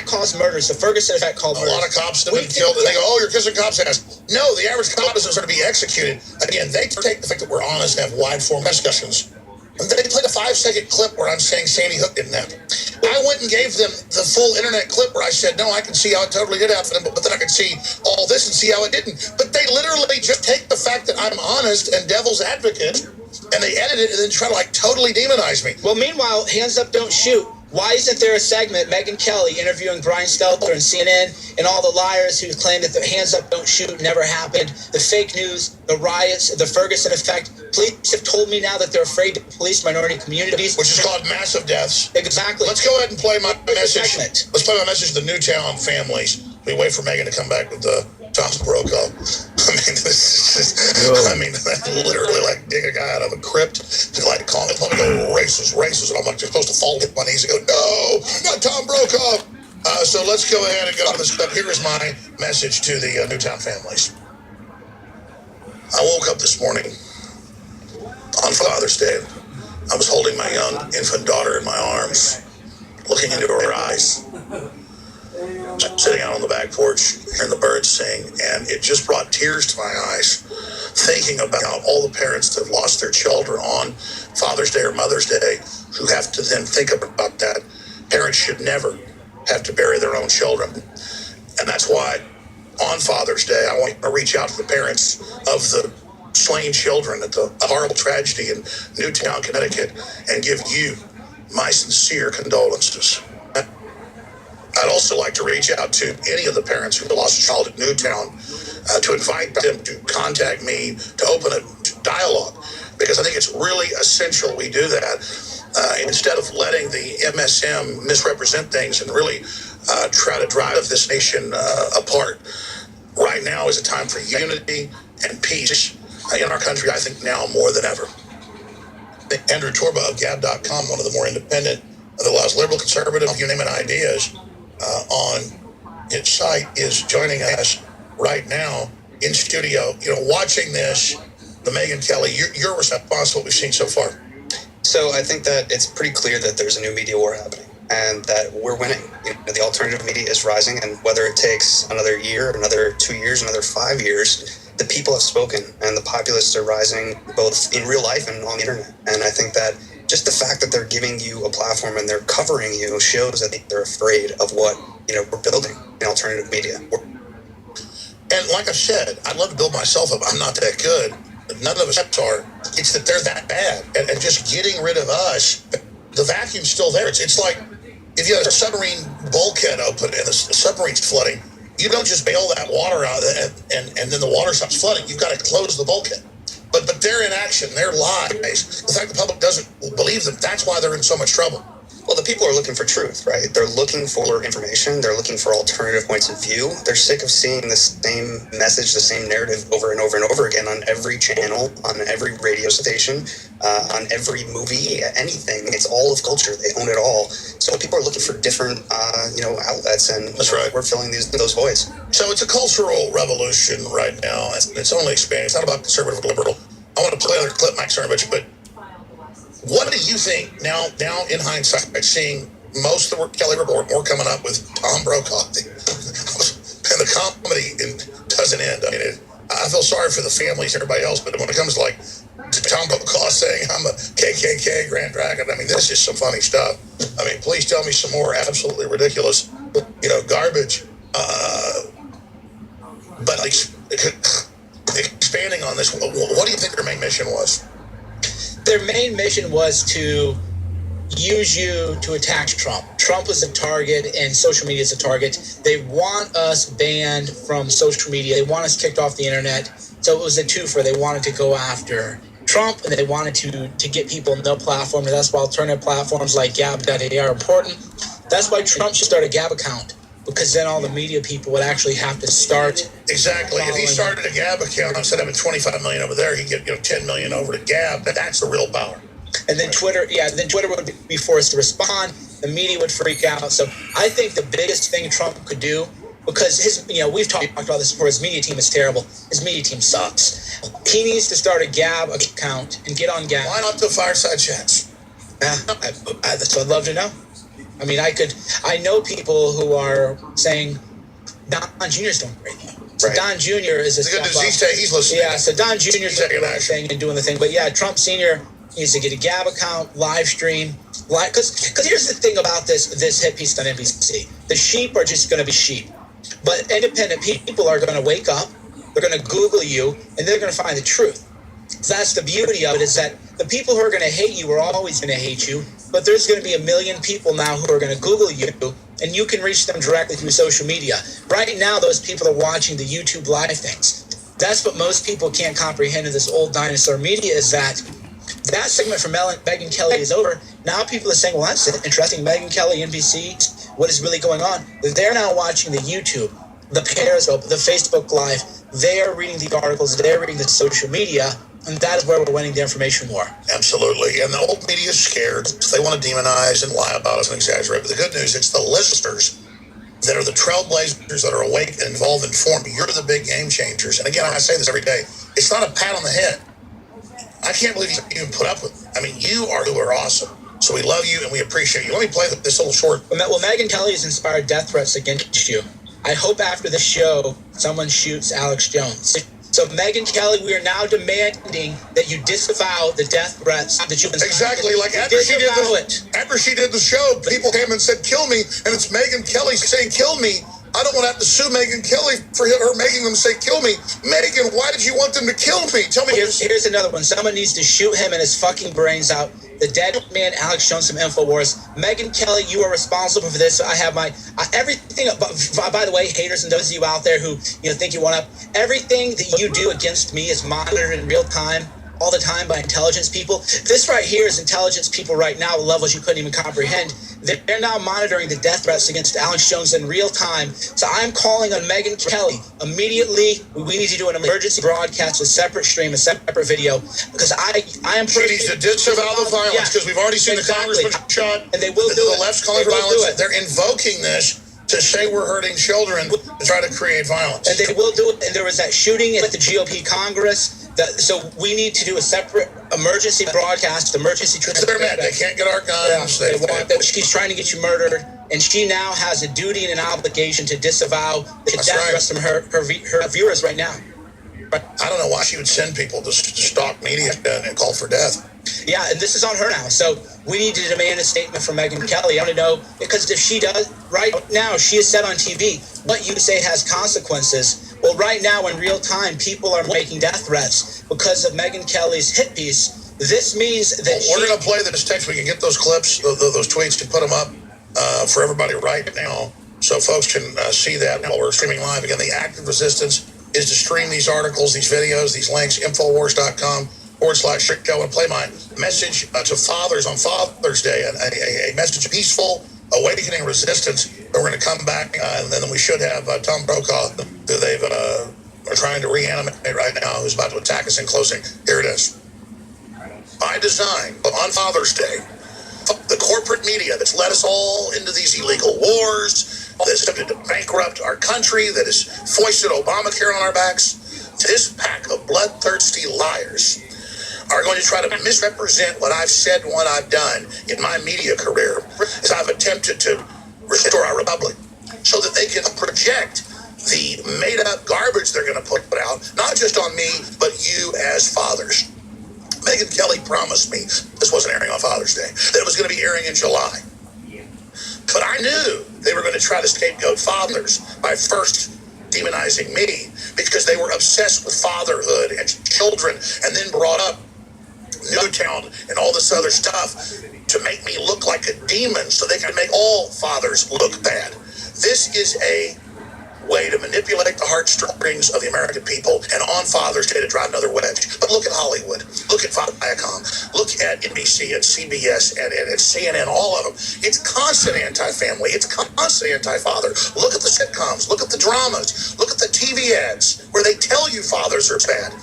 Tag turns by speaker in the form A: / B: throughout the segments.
A: caused murders. The Ferguson effect called murders.
B: A lot of cops have been killed, and they go, "Oh, you're kissing cops' ass." No, the average cop doesn't sort of be executed. Again, they take the fact that we're honest and have wide-form discussions. And then they played a 5-second clip where I'm saying Sandy Hook didn't happen. I went and gave them the full internet clip where I said, no, I can see how it totally did happen, but then I can see all this and see how it didn't. But they literally just take the fact that I'm honest and devil's advocate, and they edit it and then try to like totally demonize me.
A: Well, meanwhile, Hands Up, Don't Shoot. Why isn't there a segment, Megyn Kelly interviewing Brian Stelter and CNN and all the liars who claim that the Hands Up, Don't Shoot never happened, the fake news, the riots, the Ferguson effect? Police have told me now that they're afraid to police minority communities.
B: Which is called massive deaths.
A: Exactly.
B: Let's go ahead and play my message. Let's play my message to the Newtown families. We wait for Megyn to come back with the Tom Brokaw. I mean, this is just, I mean, that's literally like dig a guy out of a crypt and like calling it, go racist. And I'm like, you're supposed to fall to my knees and go, no, not Tom Brokaw. So let's go ahead and get on this clip. Here is my message to the Newtown families. I woke up this morning on Father's Day. I was holding my young infant daughter in my arms, looking into her eyes, sitting out on the back porch, hearing the birds sing, and it just brought tears to my eyes, thinking about all the parents that have lost their children on Father's Day or Mother's Day, who have to then think about that. Parents should never have to bury their own children. And that's why on Father's Day, I want to reach out to the parents of the slain children at the horrible tragedy in Newtown, Connecticut, and give you my sincere condolences. I'd also like to reach out to any of the parents who lost a child at Newtown to invite them to contact me to open a dialogue, because I think it's really essential we do that instead of letting the MSM misrepresent things and really try to drive this nation apart. Right now is a time for unity and peace in our country, I think now more than ever. Andrew Torba of Gab.com, one of the more independent, that allows liberal, conservative, you name it, ideas on its site, is joining us right now in studio. You know, watching this, the Megyn Kelly, your response to what we've seen so far.
C: So I think that it's pretty clear that there's a new media war happening and that we're winning. You know, the alternative media is rising, and whether it takes another year, another 2 years, another 5 years, the people have spoken and the populists are rising both in real life and on the internet. And I think that just the fact that they're giving you a platform and they're covering you shows that they're afraid of what, you know, we're building in alternative media.
B: And like I said, I'd love to build myself up. I'm not that good. None of us are. It's that they're that bad. And just getting rid of us, the vacuum's still there. It's like if you have a submarine bulkhead open and the submarine's flooding, you don't just bail that water out and then the water stops flooding. You've got to close the bulkhead. But they're in action. They're lies. The fact the public doesn't believe them, that's why they're in so much trouble.
C: Well, the people are looking for truth, right? They're looking for information. They're looking for alternative points of view. They're sick of seeing the same message, the same narrative over and over and over again on every channel, on every radio station, on every movie, anything. It's all of culture. They own it all. So people are looking for different, outlets, and
B: that's right.
C: We're filling those voids.
B: So it's a cultural revolution right now. It's only expanding. It's not about conservative or liberal. I want to play another clip, Mike, sorry about you, but what do you think now in hindsight, seeing most of the Kelly report, more coming up with Tom Brokaw, and the comedy doesn't end? I mean, I feel sorry for the families and everybody else, but when it comes to Tom Brokaw saying I'm a KKK Grand Dragon, I mean, this is some funny stuff. I mean, please tell me some more absolutely ridiculous, garbage. But expanding on this, what do you think their main mission was?
A: Their main mission was to use you to attack Trump. Trump was a target and social media is a target. They want us banned from social media. They want us kicked off the internet. So it was a twofer. They wanted to go after Trump and they wanted to get people on their platform. And that's why alternative platforms like Gab.ai are important. That's why Trump should start a Gab account, because then all the media people would actually have to start.
B: Exactly. If he started a Gab account, instead of having 25 million over there, he'd get 10 million over to Gab. But that's the real power.
A: And then Twitter would be forced to respond. The media would freak out. So I think the biggest thing Trump could do, because we've talked about this before, his media team is terrible. His media team sucks. He needs to start a Gab account and get on Gab.
B: Why not the fireside chats?
A: That's what I'd love to know. I mean, I know people who are saying Don Jr.'s doing great. So
B: Right.
A: Don Jr. is a
B: good news. He's listening.
A: Yeah, so Don Jr. is doing the thing and doing the thing. But yeah, Trump Sr. needs to get a Gab account, live stream. Because here's the thing about this hit piece on NBC. The sheep are just going to be sheep. But independent people are going to wake up, they're going to Google you, and they're going to find the truth. So that's the beauty of it, is that the people who are going to hate you are always going to hate you, but there's going to be 1 million people now who are going to Google you, and you can reach them directly through social media. Right now, those people are watching the YouTube live things. That's what most people can't comprehend in this old dinosaur media, is that segment from Megyn Kelly is over. Now people are saying, well, that's interesting. Megyn Kelly, NBC, what is really going on? They're now watching the YouTube, the Periscope, the Facebook Live. They are reading the articles. They're reading the social media. And that is where we're winning the information war.
B: Absolutely. And the old media is scared. They want to demonize and lie about us and exaggerate. But the good news, it's the listeners that are the trailblazers that are awake and involved and informed. You're the big game changers. And again, I say this every day. It's not a pat on the head. I can't believe you even put up with it. I mean, you are awesome. So we love you and we appreciate you. Let me play this little short.
A: Well, Megyn Kelly has inspired death threats against you. I hope after the show, someone shoots Alex Jones. So, Megyn Kelly, we are now demanding that you disavow the death threats that you've been
B: exactly like after she did the show, people came and said, "Kill me," and it's Megyn Kelly saying, "Kill me." I don't want to have to sue Megyn Kelly for her making them say, "Kill me." Megyn, why did you want them to kill me? Tell me.
A: Here's another one. Someone needs to shoot him and his fucking brains out. The dead man, Alex Jones from InfoWars. Megyn Kelly, you are responsible for this. I have my everything. By the way, haters and those of you out there who think you want up, everything that you do against me is monitored in real time, all the time, by intelligence people. This right here is intelligence people right now at levels you couldn't even comprehend. They're now monitoring the death threats against Alex Jones in real time. So I'm calling on Megyn Kelly immediately. We need to do an emergency broadcast, a separate stream, a separate video, because I am.
B: She needs to disavow the violence, because we've already seen the congressman shot,
A: and they will do
B: the
A: it.
B: left's calling for violence. They're invoking this to say we're hurting children to try to create violence.
A: And they will do it. And there was that shooting at the GOP Congress. So we need to do a separate emergency broadcast, emergency treatment.
B: They're mad. They can't get our guns.
A: Yeah, they want that. She's trying to get you murdered, and she now has a duty and an obligation to disavow the death threats from her viewers right now.
B: I don't know why she would send people to stalk media and call for death.
A: Yeah, and this is on her now. So we need to demand a statement from Megyn Kelly. I want to know, because if she does, right now, she has said on TV, what you say has consequences. Well, right now, in real time, people are making death threats because of Megyn Kelly's hit piece. This means that
B: we're going to play this text. We can get those clips, those tweets, to put them up for everybody right now, so folks can see that while we're streaming live. Again, the active resistance is to stream these articles, these videos, these links, Infowars.com/JoB. And play my message to fathers on Father's Day, a message of peaceful awakening resistance. We're going to come back, and then we should have Tom Brokaw, who they've are trying to reanimate right now, who's about to attack us in closing. Here it is. By design, on Father's Day, the corporate media that's led us all into these illegal wars, that's attempted to bankrupt our country, that has foisted Obamacare on our backs, this pack of bloodthirsty liars are going to try to misrepresent what I've said and what I've done in my media career as I've attempted to restore our republic, so that they can project the made-up garbage they're going to put out, not just on me, but you as fathers. Megyn Kelly promised me this wasn't airing on Father's Day, that it was going to be airing in July. But I knew they were going to try to scapegoat fathers by first demonizing me, because they were obsessed with fatherhood and children, and then brought up Newtown and all this other stuff to make me look like a demon so they can make all fathers look bad. This is a way to manipulate the heartstrings of the American people, and on Father's Day to drive another wedge. But look at Hollywood. Look at Viacom. Look at NBC and CBS and CNN, all of them. It's constant anti-family. It's constant anti-father. Look at the sitcoms. Look at the dramas. Look at the TV ads where they tell you fathers are bad.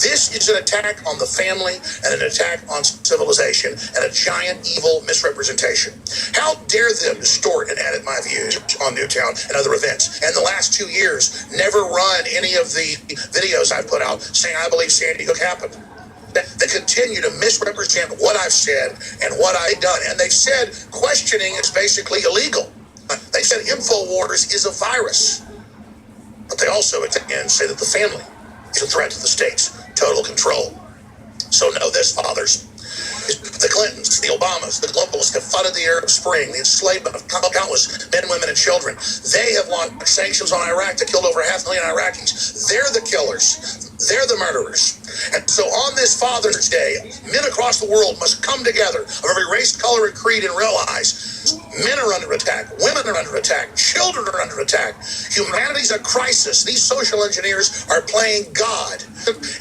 B: This is an attack on the family and an attack on civilization and a giant evil misrepresentation. How dare them distort and edit my views on Newtown and other events? And the last 2 years, never run any of the videos I've put out saying I believe Sandy Hook happened. They continue to misrepresent what I've said and what I've done. And they've said questioning is basically illegal. They said InfoWars is a virus. But they also, again, say that the family is a threat to the state's total control. So know this, fathers. The Clintons, the Obamas, the globalists have funded the Arab Spring, the enslavement of countless men, women, and children. They have launched sanctions on Iraq that killed over 500,000 Iraqis. They're the killers. They're the murderers. And so on this Father's Day, men across the world must come together of every race, color, and creed and realize men are under attack, women are under attack, children are under attack. Humanity's a crisis. These social engineers are playing God,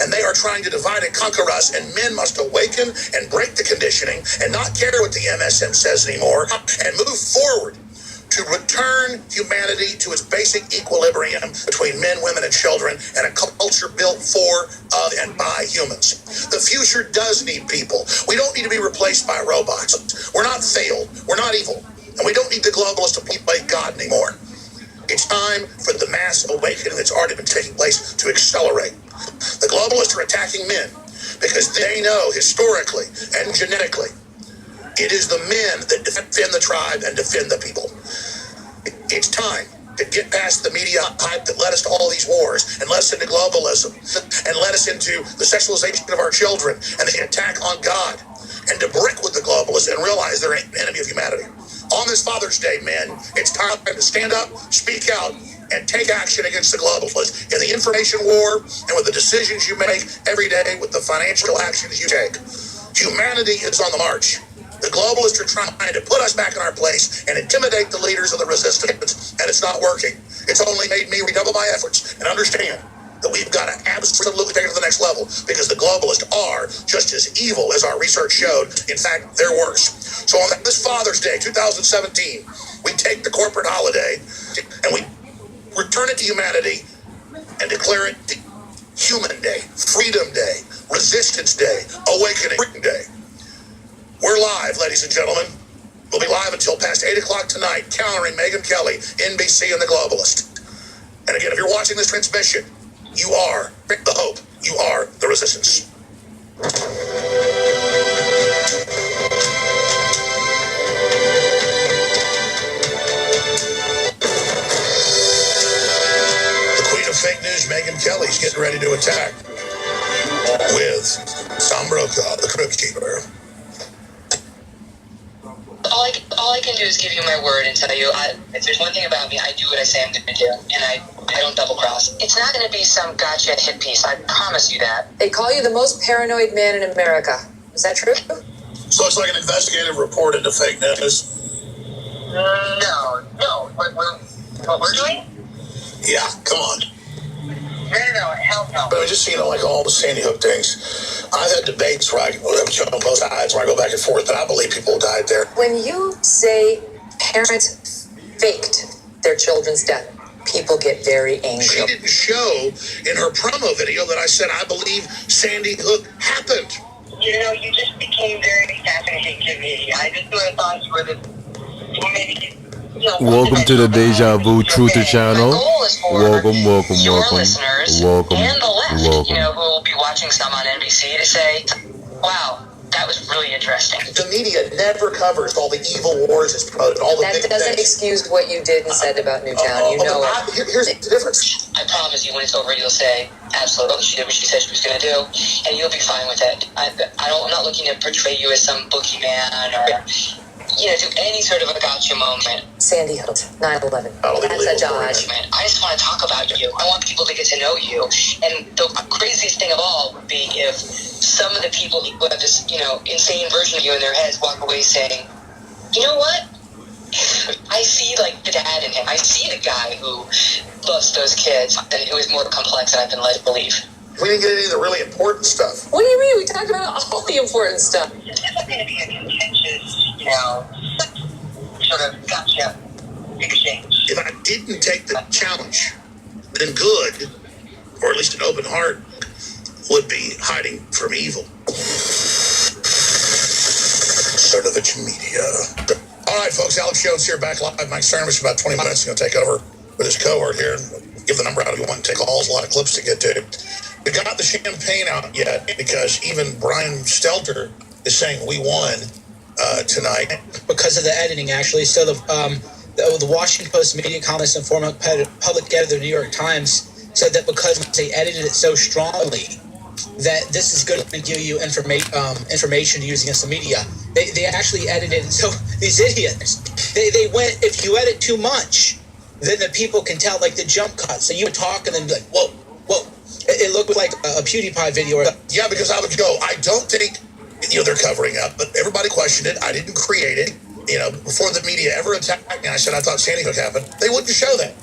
B: and they are trying to divide and conquer us, and men must awaken and break the conditioning and not care what the MSM says anymore and move forward to return humanity to its basic equilibrium between men, women, and children, and a culture built for, of, and by humans. The future does need people. We don't need to be replaced by robots. We're not failed. We're not evil. And we don't need the globalists to play God anymore. It's time for the mass awakening that's already been taking place to accelerate. The globalists are attacking men because they know historically and genetically it is the men that defend the tribe and defend the people. It's time to get past the media hype that led us to all these wars and led us into globalism and led us into the sexualization of our children and the attack on God, and to break with the globalists and realize they're an enemy of humanity. On this Father's Day, men, it's time to stand up, speak out, and take action against the globalists in the information war and with the decisions you make every day, with the financial actions you take. Humanity is on the march. The globalists are trying to put us back in our place and intimidate the leaders of the resistance, and it's not working. It's only made me redouble my efforts and understand that we've got to absolutely take it to the next level, because the globalists are just as evil as our research showed. In fact, they're worse. So on this Father's Day, 2017, we take the corporate holiday and we return it to humanity and declare it Human Day, Freedom Day, Resistance Day, Awakening Day. We're live, ladies and gentlemen. We'll be live until past 8 o'clock tonight, countering Megyn Kelly, NBC, and the globalist. And again, if you're watching this transmission, you are the hope. You are the resistance. The queen of fake news, Megyn Kelly's getting ready to attack with Tom Brokaw, the crypt keeper.
D: All I can do is give you my word and tell you, if there's one thing about me, I do what I say I'm going to do, and I don't double cross. It's not going to be some gotcha hit piece, I promise you that.
E: They call you the most paranoid man in America. Is that true?
B: So it's like an investigative report into fake news?
D: No. What we're doing?
B: Yeah, come on.
D: No, hell no.
B: But just, like all the Sandy Hook things, I've had debates where I on both sides, where I go back and forth, and I believe people died there.
E: When you say parents faked their children's death, people get very angry.
B: She didn't show in her promo video that I said I believe Sandy Hook happened.
D: You just became very fascinating to me. I just would have thought you were maybe...
F: Welcome to the Deja Vu Truther channel. Welcome.
D: Listeners and the left, who will be watching some on NBC, to say, wow, that was really interesting.
B: The media never covers all the evil wars it's promoted, all the
E: That
B: big
E: doesn't
B: things.
E: excuse what you did and said about Newtown.
B: Here's the difference.
D: I promise you, when it's over, you'll say, absolutely, she did what she said she was going to do, and you'll be fine with it. I'm not looking to portray you as some boogeyman or... do any sort of a gotcha moment.
E: Sandy Hook, 9/11. That's a dodge.
D: I just want to talk about you. I want people to get to know you. And the craziest thing of all would be if some of the people who have this, insane version of you in their heads walk away saying, you know what? I see, the dad in him. I see the guy who loves those kids and who is more complex than I've been led to believe.
B: We didn't get any of the really important stuff.
E: What do you mean? We talked about all the important stuff.
D: It's not going to be a contentious, sort of gotcha exchange.
B: If I didn't take the challenge, then good, or at least an open heart, would be hiding from evil. Cernovich Media. All right, folks, Alex Jones here, back live. Mike Cernovich, about 20 minutes, going to take over with his cohort here. Give the number out if you want to take calls. A lot of clips to get to. We got the champagne out yet because even Brian Stelter is saying we won tonight
A: because of the editing. Actually, so the Washington Post media columnist and former public editor of the New York Times said that because they edited it so strongly, that this is going to give you information to use against the media. They actually edited it, so these idiots, they went, if you edit too much, then the people can tell, like the jump cut. So you would talk and then be like, whoa. It looked like a PewDiePie video.
B: Yeah, because I would go, I don't think, they're covering up, but everybody questioned it. I didn't create it. Before the media ever attacked me, I said I thought Sandy Hook happened. They wouldn't show that.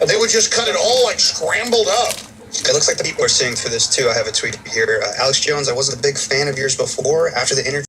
B: They would just cut it all like scrambled up.
C: It looks like the people are seeing through this too. I have a tweet here. Alex Jones, I wasn't a big fan of yours before. After the interview,